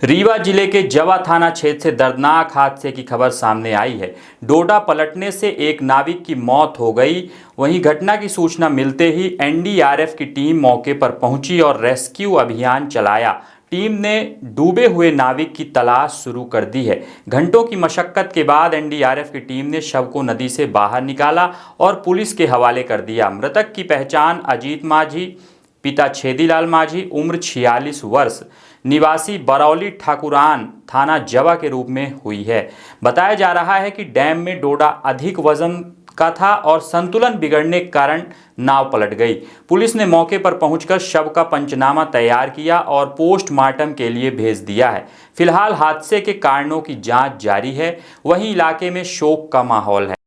रीवा जिले के जवा थाना क्षेत्र से दर्दनाक हादसे की खबर सामने आई है। डोडा पलटने से एक नाविक की मौत हो गई। वहीं घटना की सूचना मिलते ही एनडीआरएफ की टीम मौके पर पहुंची और रेस्क्यू अभियान चलाया। टीम ने डूबे हुए नाविक की तलाश शुरू कर दी है। घंटों की मशक्कत के बाद एनडीआरएफ की टीम ने शव को नदी से बाहर निकाला और पुलिस के हवाले कर दिया। मृतक की पहचान अजीत माझी, पिता छेदीलाल माझी, उम्र 46 वर्ष, निवासी बरौली ठाकुरान, थाना जवा के रूप में हुई है। बताया जा रहा है कि डैम में डोडा अधिक वजन का था और संतुलन बिगड़ने के कारण नाव पलट गई। पुलिस ने मौके पर पहुंचकर शव का पंचनामा तैयार किया और पोस्टमार्टम के लिए भेज दिया है। फिलहाल हादसे के कारणों की जांच जारी है। वहीं इलाके में शोक का माहौल है।